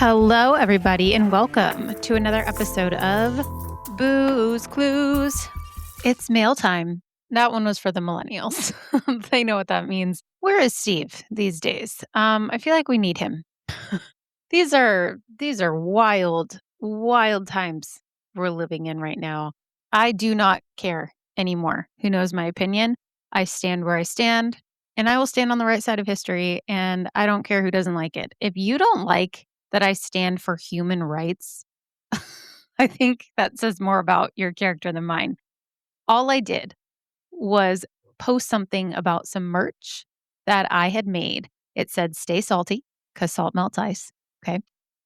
Hello, everybody, and welcome to another episode of Booze Clues. It's mail time. That one was for the millennials. They know what that means. Where is Steve these days? I feel like we need him. These are wild, wild times we're living in right now. I do not care anymore. Who knows my opinion? I stand where I stand, and I will stand on the right side of history, and I don't care who doesn't like it. If you don't like that I stand for human rights, I think that says more about your character than mine. All I did was post something about some merch that I had made. It said, "Stay salty," because salt melts ice. Okay.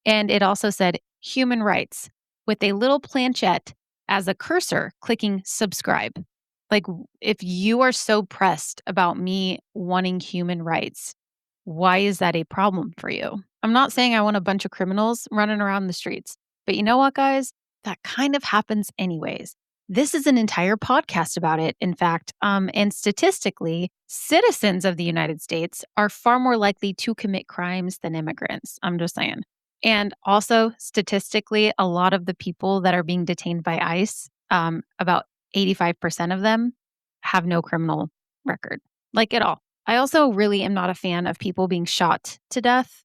And it also said human rights with a little planchette as a cursor clicking subscribe. Like, if you are so pressed about me wanting human rights, why is that a problem for you? I'm not saying I want a bunch of criminals running around the streets, but you know what, guys? That kind of happens anyways. This is an entire podcast about it, in fact. And statistically, citizens of the United States are far more likely to commit crimes than immigrants. I'm just saying. And also, statistically, a lot of the people that are being detained by ICE, about 85% of them have no criminal record, like at all. I also really am not a fan of people being shot to death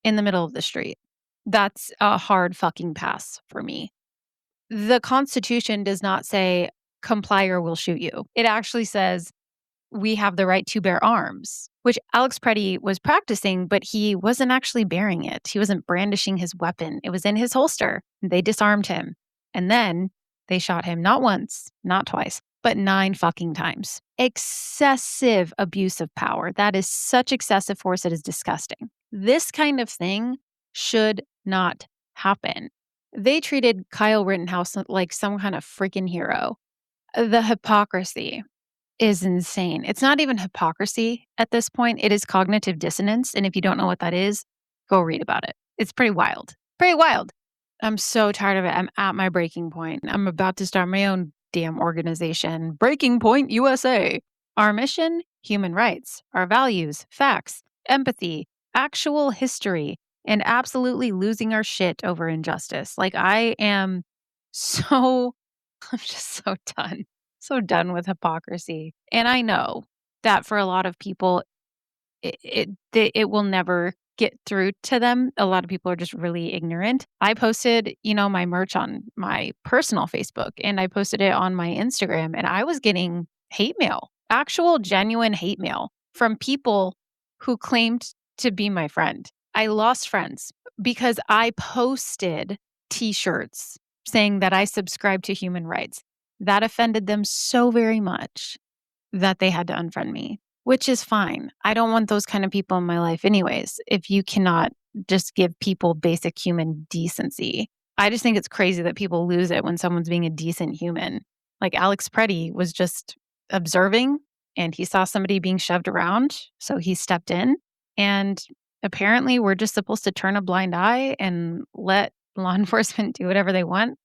in the middle of the street. That's a hard fucking pass for me. The Constitution does not say comply or we'll shoot you. It actually says we have the right to bear arms, which Alex Preddy was practicing, but he wasn't actually bearing it. He wasn't brandishing his weapon. It was in his holster. They disarmed him. And then they shot him not once, not twice, but 9 fucking times. Excessive abuse of power. That is such excessive force. It is disgusting. This kind of thing should not happen. They treated Kyle Rittenhouse like some kind of freaking hero. The hypocrisy is insane. It's not even hypocrisy at this point. It is cognitive dissonance. And if you don't know what that is, go read about it. It's pretty wild. Pretty wild. I'm so tired of it. I'm at my breaking point. I'm about to start my own damn organization, Breaking Point USA. Our mission, human rights. Our values, facts, empathy, actual history, and absolutely losing our shit over injustice. Like, I'm just so done. So done with hypocrisy. And I know that for a lot of people, it will never get through to them. A lot of people are just really ignorant. I posted, my merch on my personal Facebook, and I posted it on my Instagram, and I was getting hate mail, actual genuine hate mail from people who claimed to be my friend. I lost friends because I posted t-shirts saying that I subscribe to human rights. That offended them so very much that they had to unfriend me, which is fine. I don't want those kind of people in my life anyways, if you cannot just give people basic human decency. I just think it's crazy that people lose it when someone's being a decent human. Like Alex Preddy was just observing, and he saw somebody being shoved around, so he stepped in. And apparently we're just supposed to turn a blind eye and let law enforcement do whatever they want.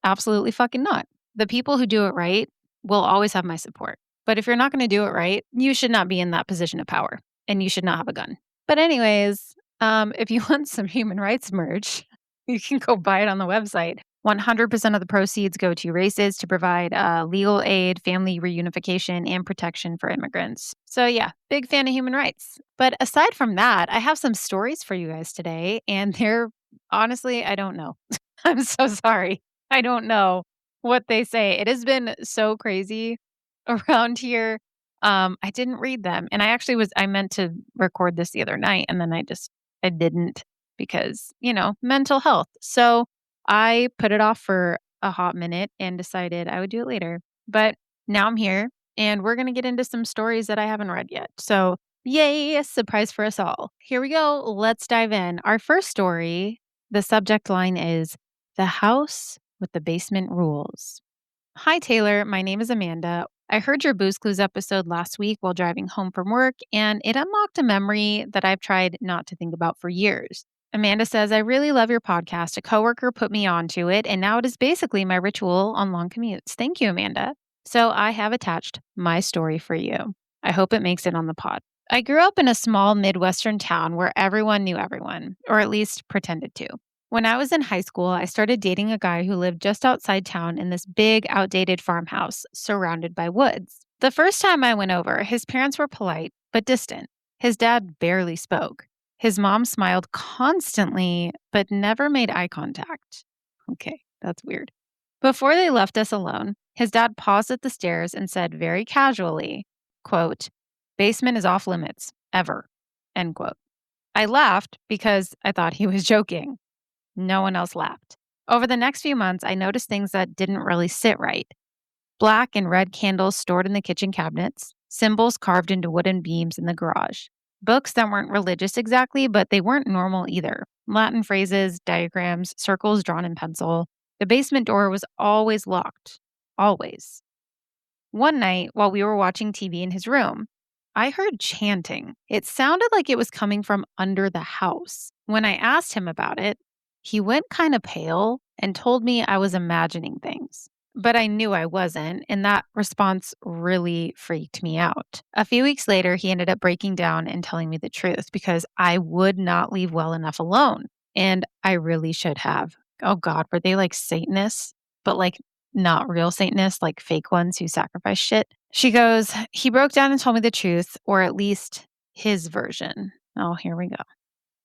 Absolutely fucking not. The people who do it right will always have my support. But if you're not going to do it right, you should not be in that position of power, and you should not have a gun. But anyways, if you want some human rights merch, you can go buy it on the website. 100% of the proceeds go to races to provide legal aid, family reunification, and protection for immigrants. So yeah, big fan of human rights. But aside from that, I have some stories for you guys today, and they're honestly, I don't know. I'm so sorry. I don't know what they say. It has been so crazy around here. I didn't read them. And I meant to record this the other night, and then I didn't because, mental health. So I put it off for a hot minute and decided I would do it later. But now I'm here, and we're going to get into some stories that I haven't read yet. So yay, a surprise for us all. Here we go. Let's dive in. Our first story, the subject line is The House with the Basement Rules. Hi, Taylor. My name is Amanda. I heard your Booze Clues episode last week while driving home from work, and it unlocked a memory that I've tried not to think about for years. Amanda says, I really love your podcast. A coworker put me onto it, and now it is basically my ritual on long commutes. Thank you, Amanda. So I have attached my story for you. I hope it makes it on the pod. I grew up in a small Midwestern town where everyone knew everyone, or at least pretended to. When I was in high school, I started dating a guy who lived just outside town in this big, outdated farmhouse surrounded by woods. The first time I went over, his parents were polite but distant. His dad barely spoke. His mom smiled constantly but never made eye contact. Okay, that's weird. Before they left us alone, his dad paused at the stairs and said very casually, quote, "Basement is off limits, ever," end quote. I laughed because I thought he was joking. No one else laughed. Over the next few months, I noticed things that didn't really sit right. Black and red candles stored in the kitchen cabinets, symbols carved into wooden beams in the garage. Books that weren't religious exactly, but they weren't normal either. Latin phrases, diagrams, circles drawn in pencil. The basement door was always locked. Always. One night, while we were watching TV in his room, I heard chanting. It sounded like it was coming from under the house. When I asked him about it, he went kind of pale and told me I was imagining things. But I knew I wasn't, and that response really freaked me out. A few weeks later, he ended up breaking down and telling me the truth because I would not leave well enough alone. And I really should have. Oh God, were they like Satanists? But like not real Satanists, like fake ones who sacrifice shit. She goes, he broke down and told me the truth, or at least his version. Oh, here we go.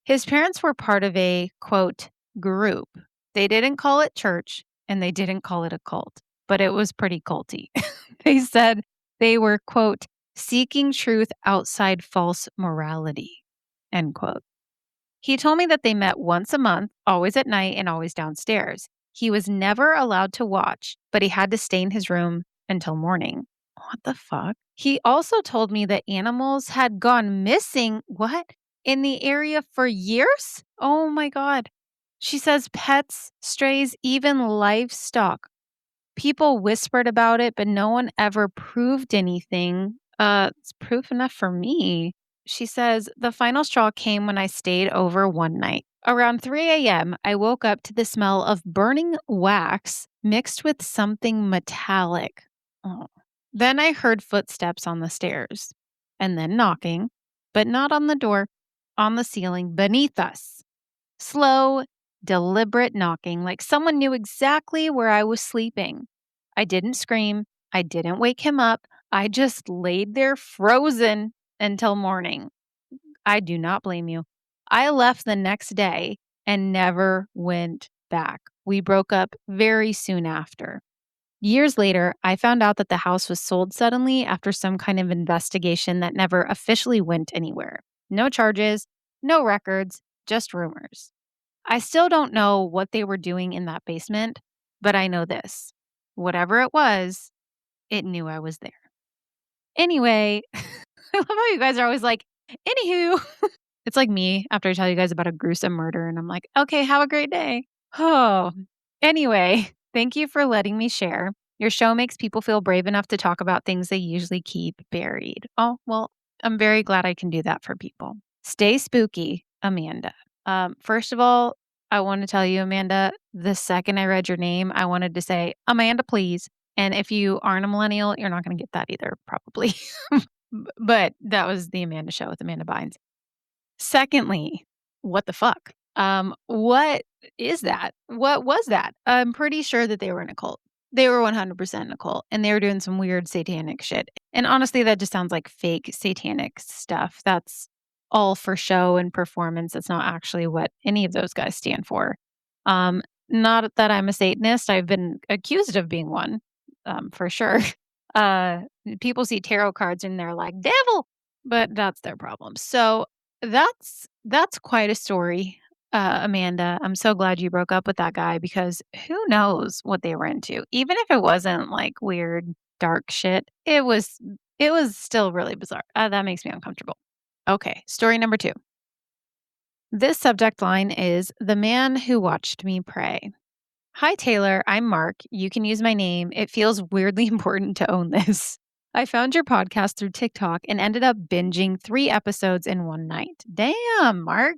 His parents were part of a, quote, group. They didn't call it church and they didn't call it a cult, but it was pretty culty. They said they were, quote, seeking truth outside false morality, end quote. He told me that they met once a month, always at night and always downstairs. He was never allowed to watch, but he had to stay in his room until morning. What the fuck? He also told me that animals had gone missing, what? In the area for years? Oh my God. She says pets, strays, even livestock. People whispered about it, but no one ever proved anything. It's proof enough for me. She says the final straw came when I stayed over one night. Around 3 a.m., I woke up to the smell of burning wax mixed with something metallic. Oh. Then I heard footsteps on the stairs and then knocking, but not on the door, on the ceiling beneath us. Slow, deliberate knocking, like someone knew exactly where I was sleeping. I didn't scream. I didn't wake him up. I just laid there frozen until morning. I do not blame you. I left the next day and never went back. We broke up very soon after. Years later, I found out that the house was sold suddenly after some kind of investigation that never officially went anywhere. No charges, no records, just rumors. I still don't know what they were doing in that basement, but I know this. Whatever it was, it knew I was there. Anyway, I love how you guys are always like, anywho. It's like me after I tell you guys about a gruesome murder, and I'm like, okay, have a great day. Oh, anyway, thank you for letting me share. Your show makes people feel brave enough to talk about things they usually keep buried. Oh, well, I'm very glad I can do that for people. Stay spooky, Amanda. First of all, I want to tell you, Amanda, the second I read your name, I wanted to say, Amanda, please. And if you aren't a millennial, you're not going to get that either, probably. But that was the Amanda show with Amanda Bynes. Secondly, what the fuck? What is that? What was that? I'm pretty sure that they were in a cult. They were 100% in a cult, and they were doing some weird satanic shit. And honestly, that just sounds like fake satanic stuff. That's all for show and performance. That's not actually what any of those guys stand for. Not that I'm a Satanist. I've been accused of being one, for sure. Uh, People see tarot cards and they're like, devil, but that's their problem. So that's quite a story, Amanda. I'm so glad you broke up with that guy because who knows what they were into. Even if it wasn't like weird dark shit, it was still really bizarre. That makes me uncomfortable. Okay, story number 2. This subject line is the man who watched me pray. Hi, Taylor. I'm Mark. You can use my name. It feels weirdly important to own this. I found your podcast through TikTok and ended up binging 3 episodes in one night. Damn, Mark.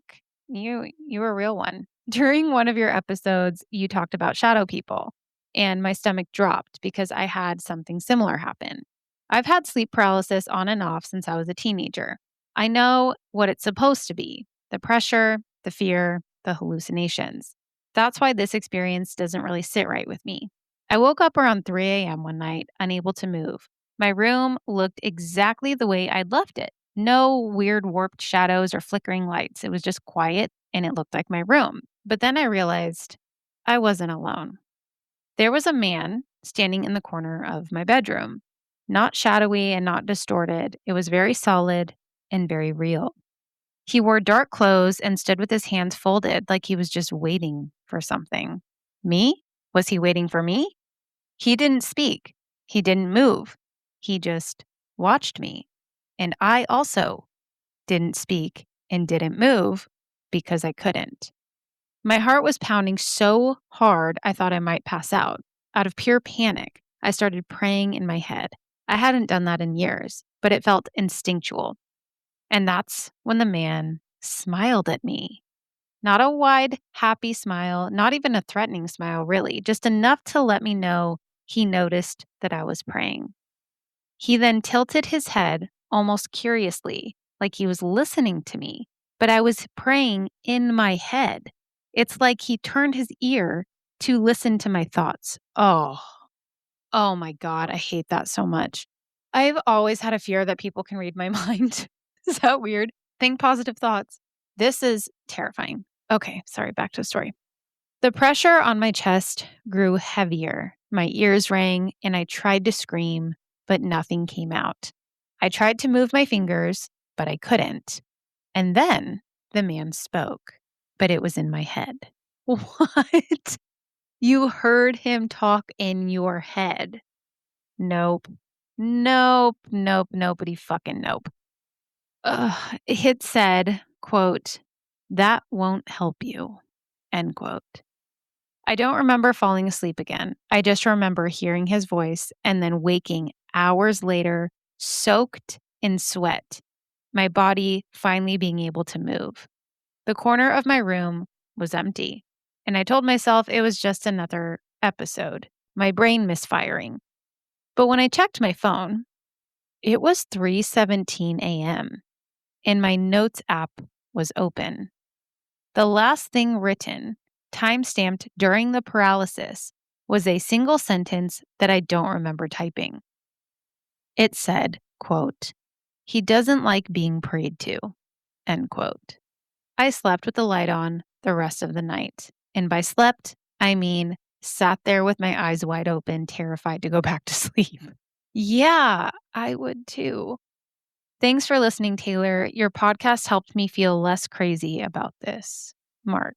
You were a real one. During one of your episodes, you talked about shadow people, and my stomach dropped because I had something similar happen. I've had sleep paralysis on and off since I was a teenager. I know what it's supposed to be: the pressure, the fear, the hallucinations. That's why this experience doesn't really sit right with me. I woke up around 3 a.m. one night, unable to move. My room looked exactly the way I'd left it. No weird warped shadows or flickering lights. It was just quiet and it looked like my room. But then I realized I wasn't alone. There was a man standing in the corner of my bedroom, not shadowy and not distorted. It was very solid and very real. He wore dark clothes and stood with his hands folded like he was just waiting for something. Me? Was he waiting for me? He didn't speak. He didn't move. He just watched me. And I also didn't speak and didn't move because I couldn't. My heart was pounding so hard I thought I might pass out. Out of pure panic, I started praying in my head. I hadn't done that in years, but it felt instinctual. And that's when the man smiled at me. Not a wide, happy smile, not even a threatening smile, really, just enough to let me know he noticed that I was praying. He then tilted his head almost curiously, like he was listening to me, but I was praying in my head. It's like he turned his ear to listen to my thoughts. Oh my God, I hate that so much. I've always had a fear that people can read my mind. Is that weird? Think positive thoughts. This is terrifying. Okay, sorry, back to the story. The pressure on my chest grew heavier. My ears rang, and I tried to scream, but nothing came out. I tried to move my fingers, but I couldn't. And then the man spoke, but it was in my head. What? You heard him talk in your head? Nope. Nobody fucking nope. It said, quote, "That won't help you," end quote. I don't remember falling asleep again. I just remember hearing his voice and then waking hours later, soaked in sweat, my body finally being able to move. The corner of my room was empty, and I told myself it was just another episode, my brain misfiring. But when I checked my phone, it was 3:17 a.m. and my notes app was open. The last thing written, time-stamped during the paralysis, was a single sentence that I don't remember typing. It said, quote, "He doesn't like being prayed to," end quote. I slept with the light on the rest of the night. And by slept, I mean sat there with my eyes wide open, terrified to go back to sleep. Yeah, I would too. Thanks for listening, Taylor. Your podcast helped me feel less crazy about this. Mark.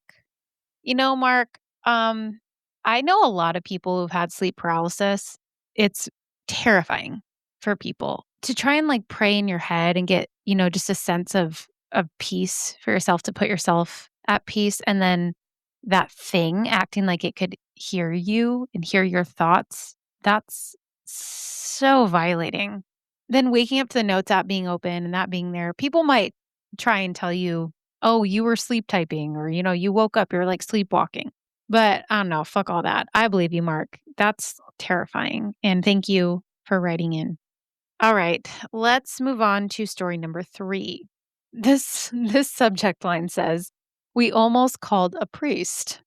Mark, I know a lot of people who've had sleep paralysis. It's terrifying for people to try and pray in your head and get, just a sense of peace for yourself to put yourself at peace. And then that thing acting like it could hear you and hear your thoughts. That's so violating. Then waking up to the notes app being open and that being there, people might try and tell you, oh, you were sleep typing or, you woke up, you're sleepwalking. But I don't know, fuck all that. I believe you, Mark. That's terrifying. And thank you for writing in. All right, let's move on to story number 3. This subject line says, "We almost called a priest."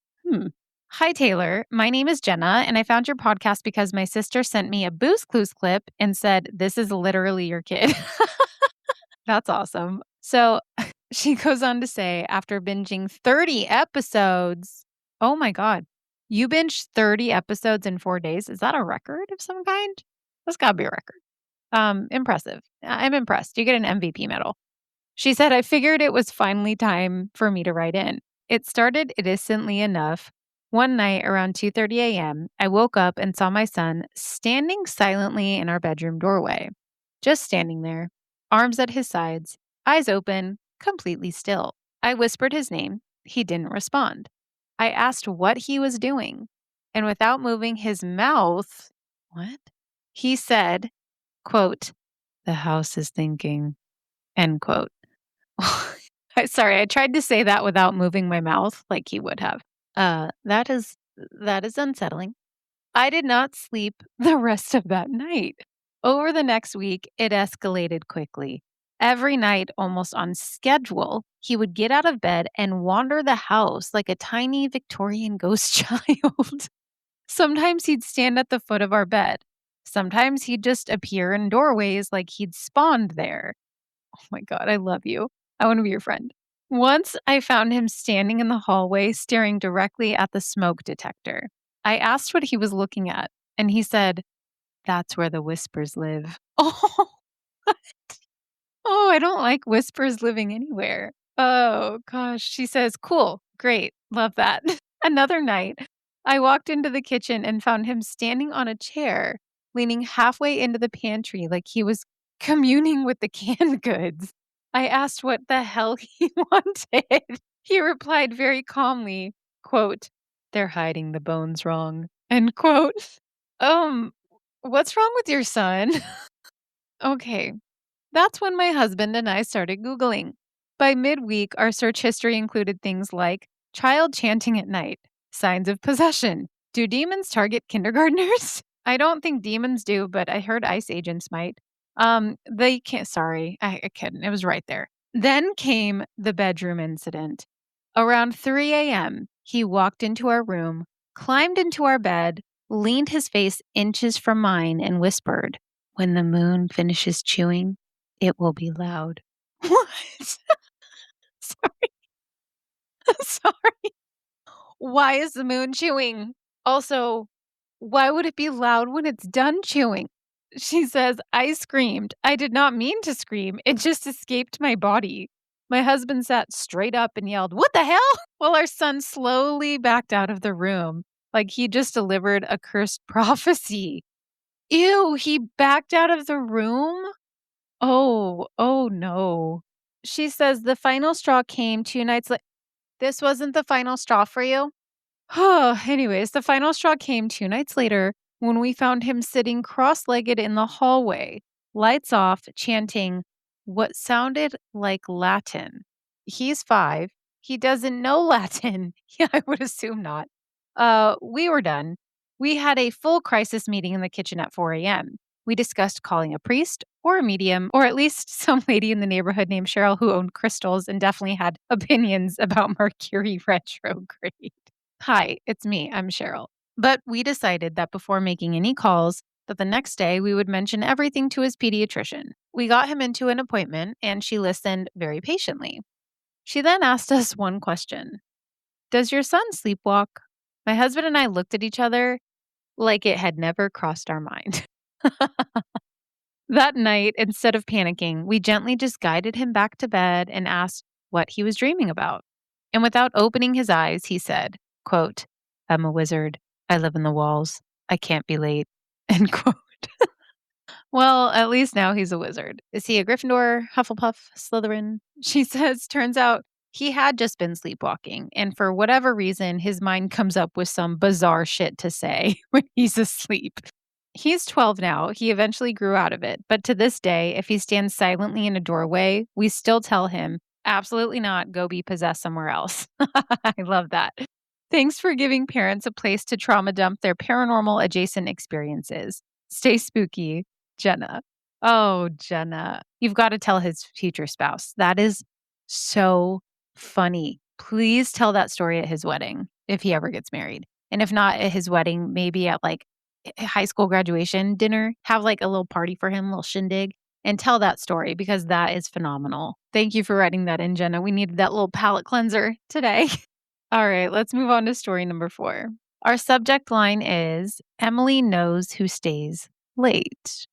Hi, Taylor. My name is Jenna, and I found your podcast because my sister sent me a Booze Clues clip and said, "This is literally your kid." That's awesome. So she goes on to say, after binging 30 episodes, oh my God, you binged 30 episodes in 4 days. Is that a record of some kind? That's got to be a record. Impressive. I'm impressed. You get an MVP medal. She said, I figured it was finally time for me to write in. It started innocently enough. One night around 2:30 a.m., I woke up and saw my son standing silently in our bedroom doorway. Just standing there, arms at his sides, eyes open, completely still. I whispered his name. He didn't respond. I asked what he was doing, and without moving his mouth, what? He said, quote, "The house is thinking," end quote. Sorry, I tried to say that without moving my mouth like he would have. That is unsettling. I did not sleep the rest of that night. Over the next week, it escalated quickly. Every night, almost on schedule, he would get out of bed and wander the house like a tiny Victorian ghost child. Sometimes he'd stand at the foot of our bed. Sometimes he'd just appear in doorways like he'd spawned there. Oh my God, I love you. I want to be your friend. Once I found him standing in the hallway staring directly at the smoke detector. I asked what he was looking at, and he said, "That's where the whispers live." Oh, oh, I don't like whispers living anywhere. Oh, gosh. She says, "Cool. Great. Love that." Another night, I walked into the kitchen and found him standing on a chair, leaning halfway into the pantry like he was communing with the canned goods. I asked what the hell he wanted. He replied very calmly, quote, "They're hiding the bones wrong." End quote. Um, what's wrong with your son? Okay. That's when my husband and I started Googling. By midweek, our search history included things like child chanting at night, signs of possession. Do demons target kindergartners? I don't think demons do, but I heard ice agents might. They can't, sorry, I couldn't. It was right there. Then came the bedroom incident. Around 3 a.m., he walked into our room, climbed into our bed, leaned his face inches from mine, and whispered, "When the moon finishes chewing, it will be loud." What? Sorry. Sorry. Why is the moon chewing? Also, why would it be loud when it's done chewing? She says, "I screamed. I did not mean to scream. It just escaped my body." My husband sat straight up and yelled, "What the hell?" While our son slowly backed out of the room like he just delivered a cursed prophecy. Ew, he backed out of the room? Oh no. She says the final straw came 2 nights later. This wasn't the final straw for you? Anyways, the final straw came 2 nights later when we found him sitting cross-legged in the hallway, lights off, chanting what sounded like Latin. He's 5. He doesn't know Latin. Yeah, I would assume not. We were done. We had a full crisis meeting in the kitchen at 4 a.m. We discussed calling a priest or a medium, or at least some lady in the neighborhood named Cheryl who owned crystals and definitely had opinions about Mercury retrograde. Hi, it's me. I'm Cheryl. But we decided that before making any calls, that the next day we would mention everything to his pediatrician. We got him into an appointment and she listened very patiently. She then asked us one question. "Does your son sleepwalk?" My husband and I looked at each other like it had never crossed our mind. That night, instead of panicking, we gently just guided him back to bed and asked what he was dreaming about. And without opening his eyes, he said, quote, "I'm a wizard. I live in the walls. I can't be late." End quote. Well, at least now he's a wizard. Is he a Gryffindor, Hufflepuff, Slytherin? She says, turns out he had just been sleepwalking. And for whatever reason, his mind comes up with some bizarre shit to say when he's asleep. He's 12 now. He eventually grew out of it. But to this day, if he stands silently in a doorway, we still tell him, "Absolutely not. Go be possessed somewhere else." I love that. Thanks for giving parents a place to trauma dump their paranormal adjacent experiences. Stay spooky, Jenna. Oh, Jenna. You've got to tell his future spouse. That is so funny. Please tell that story at his wedding if he ever gets married. And if not at his wedding, maybe at like high school graduation dinner, have like a little party for him, a little shindig, and tell that story because that is phenomenal. Thank you for writing that in, Jenna. We needed that little palate cleanser today. All right, let's move on to story number 4. Our subject line is Emily knows who stays late.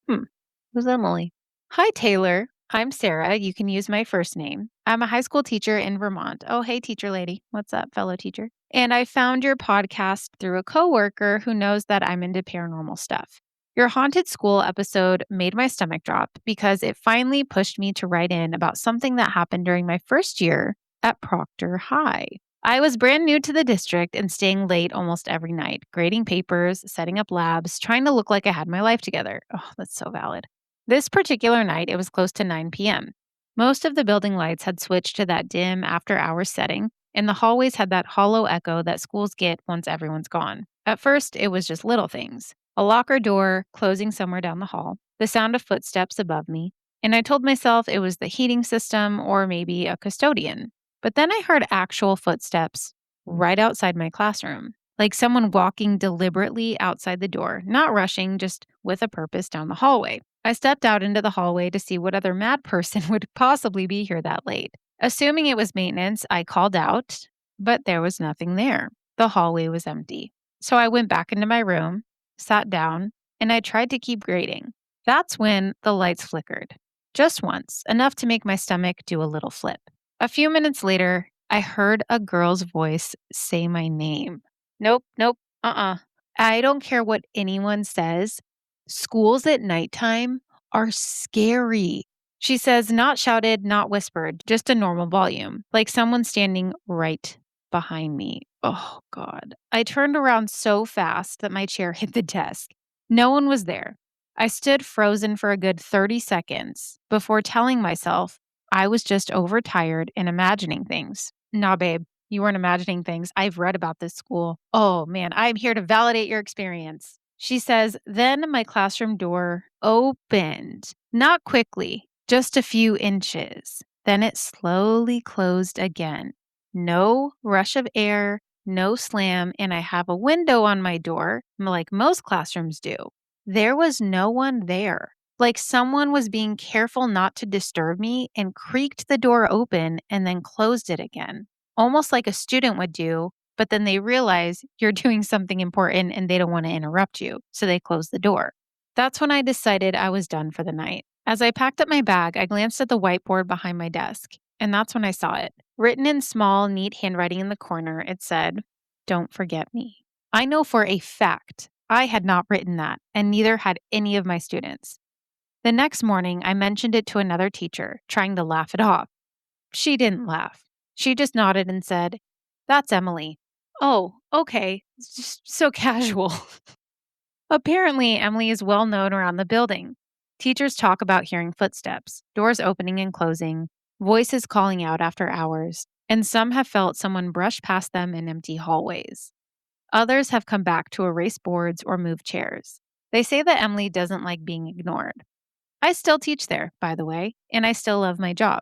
Who's Emily? Hi, Taylor. I'm Sarah. You can use my first name. I'm a high school teacher in Vermont. Oh, hey, teacher lady. What's up, fellow teacher? And I found your podcast through a coworker who knows that I'm into paranormal stuff. Your haunted school episode made my stomach drop because it finally pushed me to write in about something that happened during my first year at Proctor High. I was brand new to the district and staying late almost every night, grading papers, setting up labs, trying to look like I had my life together. Oh, that's so valid. This particular night, it was close to 9 p.m. Most of the building lights had switched to that dim after-hours setting, and the hallways had that hollow echo that schools get once everyone's gone. At first, it was just little things. A locker door closing somewhere down the hall, the sound of footsteps above me, And I told myself it was the heating system or maybe a custodian. But then I heard actual footsteps right outside my classroom, like someone walking deliberately outside the door, not rushing, just with a purpose down the hallway. I stepped out into the hallway to see what other mad person would possibly be here that late. Assuming it was maintenance, I called out, but there was nothing there. The hallway was empty. So I went back into my room, sat down, and I tried to keep grading. That's when the lights flickered. Just once, enough to make my stomach do a little flip. A few minutes later, I heard a girl's voice say my name. Nope, nope, I don't care what anyone says. Schools at nighttime are scary. She says, not shouted, not whispered, just a normal volume, like someone standing right behind me. Oh, God. I turned around so fast that my chair hit the desk. No one was there. I stood frozen for a good 30 seconds before telling myself I was just overtired and imagining things. Nah, babe, you weren't imagining things. I've read about this school. Oh, man, I'm here to validate your experience. She says, then my classroom door opened, not quickly, just a few inches. Then it slowly closed again. No rush of air, no slam, and I have a window on my door, like most classrooms do. There was no one there. Like someone was being careful not to disturb me and creaked the door open and then closed it again, almost like a student would do, but then they realize you're doing something important and they don't want to interrupt you, so they close the door. That's when I decided I was done for the night. As I packed up my bag, I glanced at the whiteboard behind my desk, and that's when I saw it. Written in small, neat handwriting in the corner, it said, "Don't forget me." I know for a fact I had not written that, and neither had any of my students. The next morning, I mentioned it to another teacher, trying to laugh it off. She didn't laugh. She just nodded and said, "That's Emily." Oh, okay. It's just so casual. Apparently, Emily is well known around the building. Teachers talk about hearing footsteps, doors opening and closing, voices calling out after hours, and some have felt someone brush past them in empty hallways. Others have come back to erase boards or move chairs. They say that Emily doesn't like being ignored. I still teach there, by the way, and I still love my job.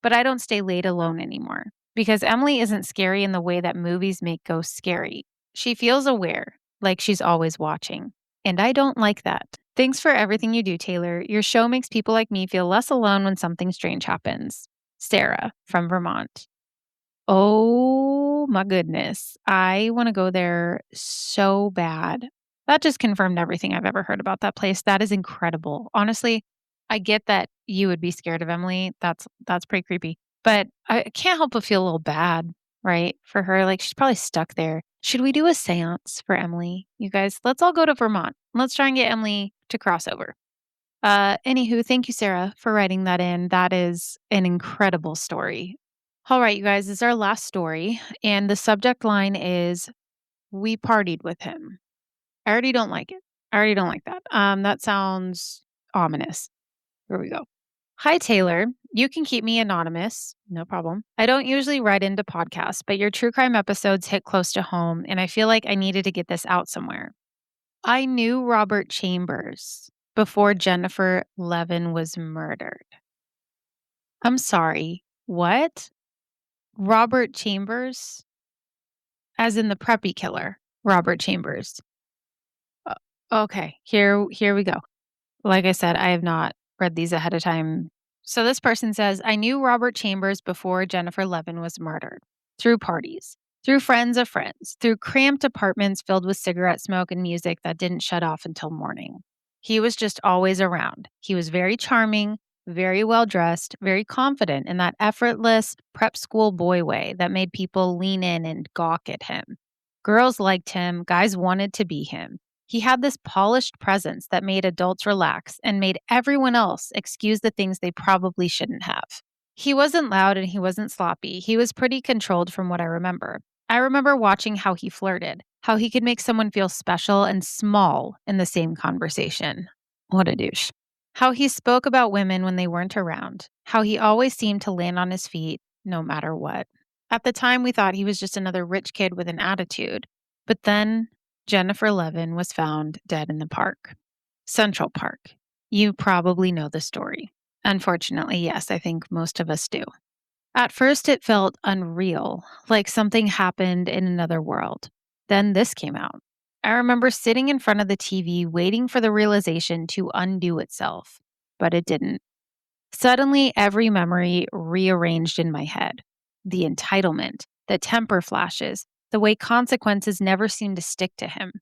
But I don't stay late alone anymore because Emily isn't scary in the way that movies make ghosts scary. She feels aware, like she's always watching. And I don't like that. Thanks for everything you do, Taylor. Your show makes people like me feel less alone when something strange happens. Sarah from Vermont. Oh my goodness. I want to go there so bad. That just confirmed everything I've ever heard about that place. That is incredible. Honestly, I get that you would be scared of Emily. That's pretty creepy. But I can't help but feel a little bad, right? For her. Like she's probably stuck there. Should we do a seance for Emily? You guys, let's all go to Vermont. Let's try and get Emily to cross over. Anywho, thank you, Sarah, for writing that in. That is an incredible story. All right, you guys, this is our last story. And the subject line is "We partied with him." I already don't like it. I already don't like that. That sounds ominous. Here we go. Hi, Taylor. You can keep me anonymous. No problem. I don't usually write into podcasts, but your true crime episodes hit close to home, and I feel like I needed to get this out somewhere. I knew Robert Chambers before Jennifer Levin was murdered. I'm sorry. What? Robert Chambers? As in the preppy killer, Robert Chambers. Uh, okay, here we go. Like I said, I have not read these ahead of time. So this person says, I knew Robert Chambers before Jennifer Levin was murdered. Through parties, through friends of friends, through cramped apartments filled with cigarette smoke and music that didn't shut off until morning. He was just always around. He was very charming, very well dressed, very confident in that effortless prep school boy way that made people lean in and gawk at him. Girls liked him, guys wanted to be him. He had this polished presence that made adults relax and made everyone else excuse the things they probably shouldn't have. He wasn't loud and he wasn't sloppy. He was pretty controlled from what I remember. I remember watching how he flirted, how he could make someone feel special and small in the same conversation. What a douche. How he spoke about women when they weren't around. How he always seemed to land on his feet no matter what. At the time, we thought he was just another rich kid with an attitude. But then Jennifer Levin was found dead in the park. Central Park. You probably know the story. Unfortunately, yes, I think most of us do. At first, it felt unreal, like something happened in another world. Then this came out. I remember sitting in front of the TV waiting for the realization to undo itself, but it didn't. Suddenly, every memory rearranged in my head. The entitlement, the temper flashes, the way consequences never seemed to stick to him.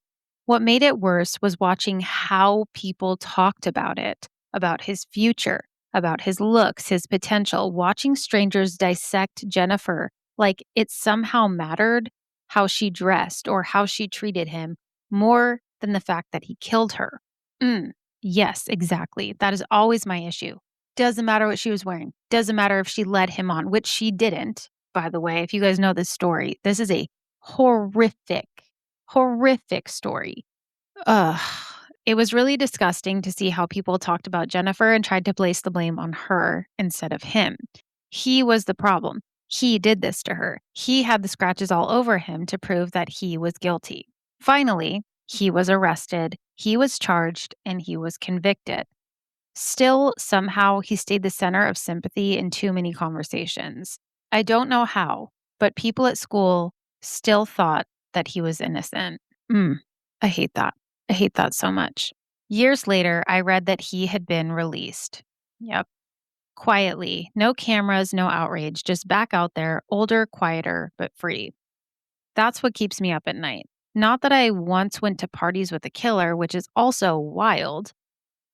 What made it worse was watching how people talked about his future, about his looks, his potential, watching strangers dissect Jennifer like it somehow mattered how she dressed or how she treated him more than the fact that he killed her. Mm, yes, exactly. That is always my issue. Doesn't matter what she was wearing. Doesn't matter if she led him on, which she didn't, by the way. If you guys know this story, this is a horrific, horrific story. Ugh. It was really disgusting to see how people talked about Jennifer and tried to place the blame on her instead of him. He was the problem. He did this to her. He had the scratches all over him to prove that he was guilty. Finally, he was arrested, he was charged, and he was convicted. Still, somehow, he stayed the center of sympathy in too many conversations. I don't know how, but people at school still thought that he was innocent. Mm, I hate that. I hate that so much. Years later, I read that he had been released. Yep. Quietly. No cameras, no outrage, just back out there, older, quieter, but free. That's what keeps me up at night. Not that I once went to parties with a killer, which is also wild,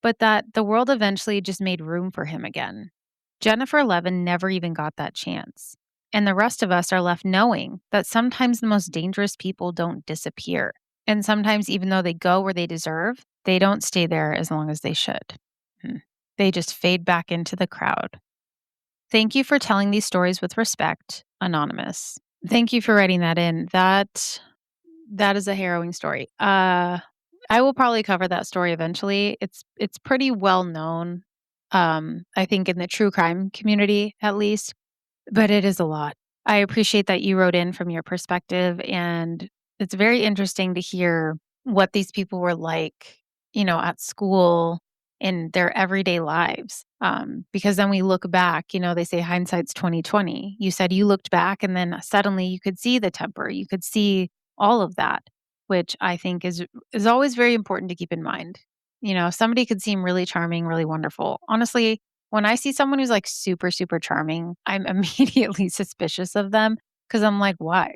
but that the world eventually just made room for him again. Jennifer Levin never even got that chance. And the rest of us are left knowing that sometimes the most dangerous people don't disappear. And sometimes, even though they go where they deserve, they don't stay there as long as they should. Hmm. They just fade back into the crowd. Thank you for telling these stories with respect, Anonymous. Thank you for writing that in. That is a harrowing story. I will probably cover that story eventually. It's pretty well known, I think in the true crime community at least, but it is a lot. I appreciate that you wrote in from your perspective, and it's very interesting to hear what these people were like, at school in their everyday lives. Because then we look back, they say hindsight's 2020. You said you looked back and then suddenly you could see the temper, you could see all of that, which I think is always very important to keep in mind. Somebody could seem really charming, really wonderful. Honestly, when I see someone who's like super, super charming, I'm immediately suspicious of them because I'm like, why?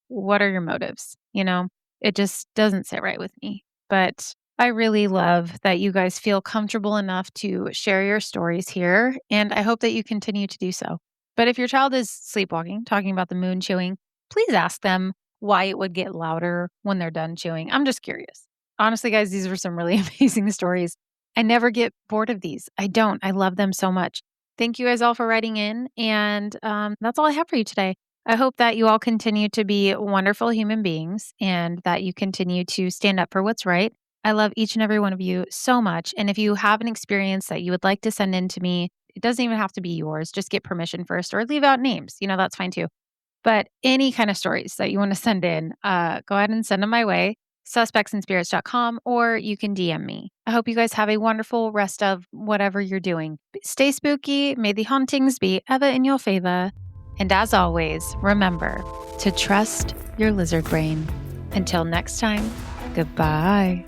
What are your motives? It just doesn't sit right with me. But I really love that you guys feel comfortable enough to share your stories here. And I hope that you continue to do so. But if your child is sleepwalking, talking about the moon chewing, please ask them why it would get louder when they're done chewing. I'm just curious. Honestly, guys, these were some really amazing stories. I never get bored of these. I don't. I love them so much. Thank you guys all for writing in. And that's all I have for you today. I hope that you all continue to be wonderful human beings and that you continue to stand up for what's right. I love each and every one of you so much. And if you have an experience that you would like to send in to me, it doesn't even have to be yours. Just get permission first or leave out names. That's fine too. But any kind of stories that you want to send in, go ahead and send them my way, suspectsandspirits.com, or you can DM me. I hope you guys have a wonderful rest of whatever you're doing. Stay spooky. May the hauntings be ever in your favor. And as always, remember to trust your lizard brain. Until next time, goodbye.